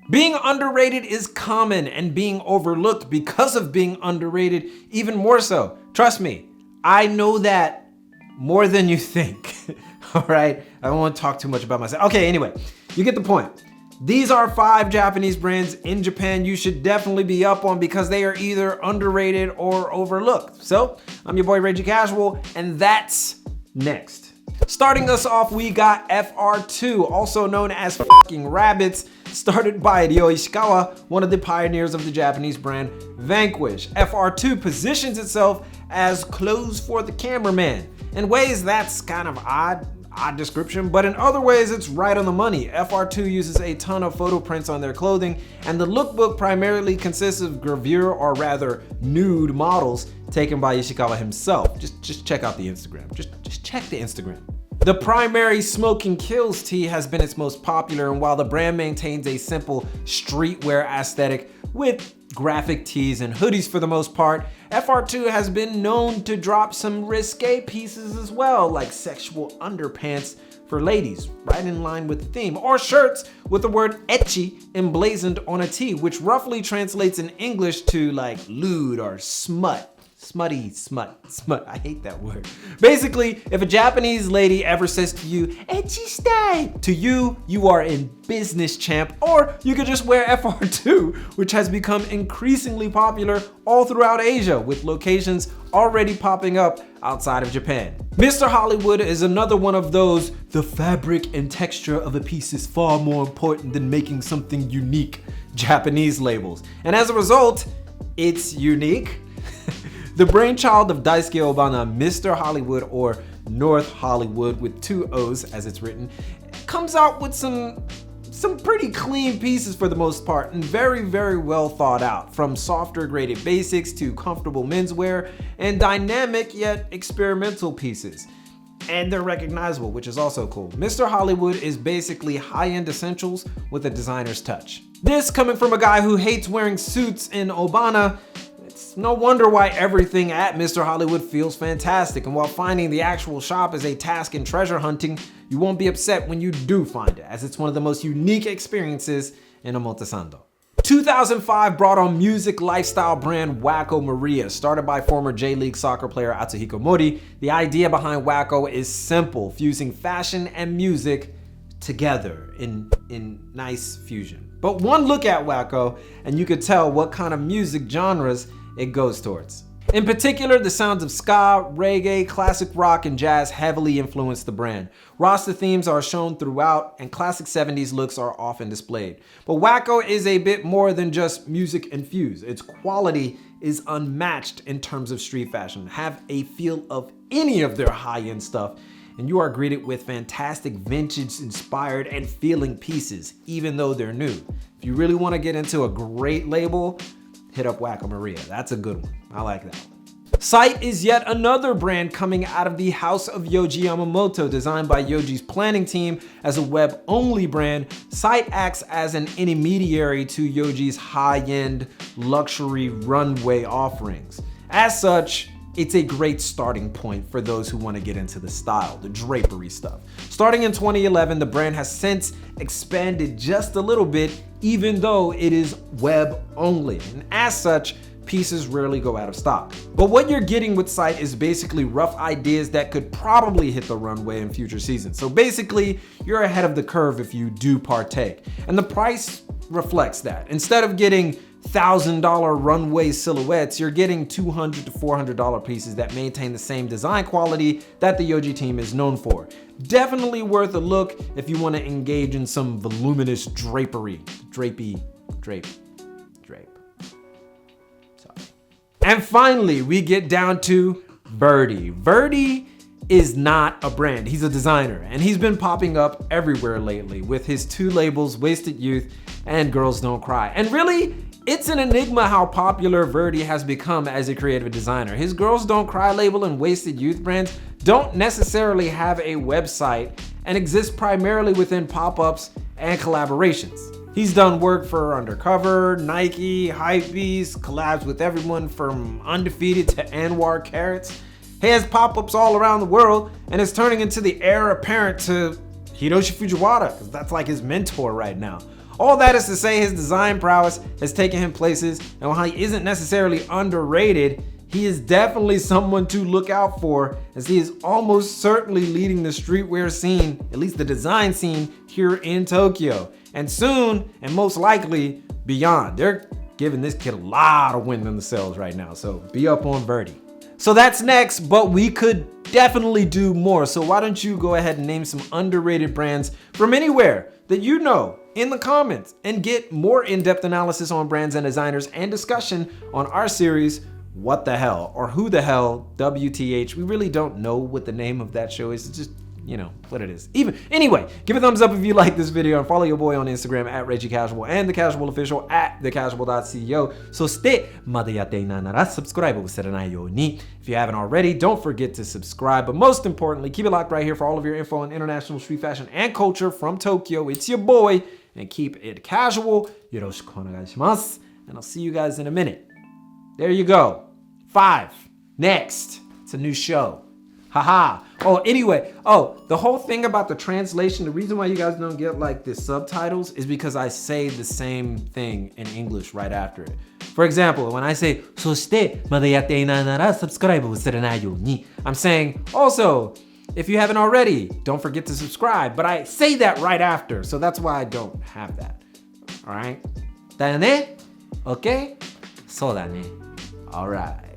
Being underrated is common, and being overlooked because of being underrated even more so. Trust me, I know that more than you think. All right, I don't want to talk too much about myself. Okay, anyway, you get the point. These are 5 Japanese brands in Japan you should definitely be up on because they are either underrated or overlooked. So, I'm your boy Reggie Casual, and that's next. Starting us off, we got FR2, also known as fucking rabbits, started by Ryo Ishikawa, one of the pioneers of the Japanese brand Vanquish. FR2 positions itself as clothes for the cameraman. In ways that's kind of odd description, but in other ways it's right on the money. FR2 uses a ton of photo prints on their clothing, and the lookbook primarily consists of gravure, or rather nude models taken by Ishikawa himself. Just check out the Instagram. Just check the Instagram. The primary Smoking Kills tee has been its most popular, and while the brand maintains a simple streetwear aesthetic with graphic tees and hoodies for the most part, FR2 has been known to drop some risque pieces as well, like sexual underpants for ladies, right in line with the theme, or shirts with the word ecchi emblazoned on a tee, which roughly translates in English to like lewd or smut. Smutty, smut. I hate that word. Basically, if a Japanese lady ever says to you, ecchi stay, to you, you are in business, champ. Or you could just wear FR2, which has become increasingly popular all throughout Asia, with locations already popping up outside of Japan. Mr. Hollywood is another one of those, the fabric and texture of a piece is far more important than making something unique, Japanese labels. And as a result, it's unique. The brainchild of Daisuke Obana, Mr. Hollywood, or North Hollywood with 2 O's as it's written, comes out with some pretty clean pieces for the most part, and very, very well thought out, from softer graded basics to comfortable menswear and dynamic yet experimental pieces. And they're recognizable, which is also cool. Mr. Hollywood is basically high-end essentials with a designer's touch. This coming from a guy who hates wearing suits in Obana. It's no wonder why everything at Mr. Hollywood feels fantastic, and while finding the actual shop is a task in treasure hunting, you won't be upset when you do find it, as it's one of the most unique experiences in Omotesando. 2005 brought on music lifestyle brand Wako Maria, started by former J-League soccer player Atsuhiko Mori. The idea behind Wako is simple, fusing fashion and music together in nice fusion. But one look at Wako and you could tell what kind of music genres it goes towards. In particular, the sounds of ska, reggae, classic rock, and jazz heavily influence the brand. Rasta themes are shown throughout, and classic 70s looks are often displayed. But Wako is a bit more than just music infused. Its quality is unmatched in terms of street fashion. Have a feel of any of their high-end stuff, and you are greeted with fantastic vintage-inspired and feeling pieces, even though they're new. If you really want to get into a great label, hit up Wako Maria. That's a good one. I like that one. Sight is yet another brand coming out of the house of Yohji Yamamoto, designed by Yohji's planning team as a web-only brand. Sight acts as an intermediary to Yohji's high-end luxury runway offerings. As such, it's a great starting point for those who want to get into the style, the drapery stuff. Starting in 2011, the brand has since expanded just a little bit, even though it is web only. And as such, pieces rarely go out of stock. But what you're getting with Sight is basically rough ideas that could probably hit the runway in future seasons. So basically, you're ahead of the curve if you do partake. And the price reflects that. Instead of getting $1,000 runway silhouettes, you're getting $200 to $400 pieces that maintain the same design quality that the Yohji team is known for. Definitely worth a look if you want to engage in some voluminous drapery. Drape. Sorry. And finally, we get down to Birdie. Birdie is not a brand, he's a designer, and he's been popping up everywhere lately with his 2 labels, Wasted Youth and Girls Don't Cry. And really, it's an enigma how popular Birdie has become as a creative designer. His Girls Don't Cry label and Wasted Youth brands don't necessarily have a website and exist primarily within pop-ups and collaborations. He's done work for Undercover, Nike, Hypebeast, collabs with everyone from Undefeated to Anwar Carrots. He has pop-ups all around the world and is turning into the heir apparent to Hiroshi Fujiwara, because that's like his mentor right now. All that is to say his design prowess has taken him places, and while he isn't necessarily underrated, he is definitely someone to look out for, as he is almost certainly leading the streetwear scene, at least the design scene, here in Tokyo. And soon, and most likely, beyond. They're giving this kid a lot of wind in the sails right now, so be up on Birdie. So that's next, but we could definitely do more. So why don't you go ahead and name some underrated brands from anywhere that you know in the comments, and get more in-depth analysis on brands and designers and discussion on our series, What the Hell, or Who the Hell, WTH. We really don't know what the name of that show is. It's just, you know, what it is. Anyway, give a thumbs up if you like this video, and follow your boy on Instagram at Reggie Casual and The Casual Official at thecasual.co. So stay, まだやっていないなら subscribe を忘れないように. If you haven't already, don't forget to subscribe. But most importantly, keep it locked right here for all of your info on international street fashion and culture from Tokyo. It's your boy, and keep it casual. Yoroshiku onegaishimasu. And I'll see you guys in a minute. There you go. 5. Next. It's a new show. Haha. Oh, anyway. Oh, the whole thing about the translation, the reason why you guys don't get like the subtitles is because I say the same thing in English right after it. For example, when I say, そして、まだやっていないなら subscribe を忘れないように. I'm saying, also, if you haven't already, don't forget to subscribe. But I say that right after, so that's why I don't have that. Alright? だよね? Okay? そうだね. Alright.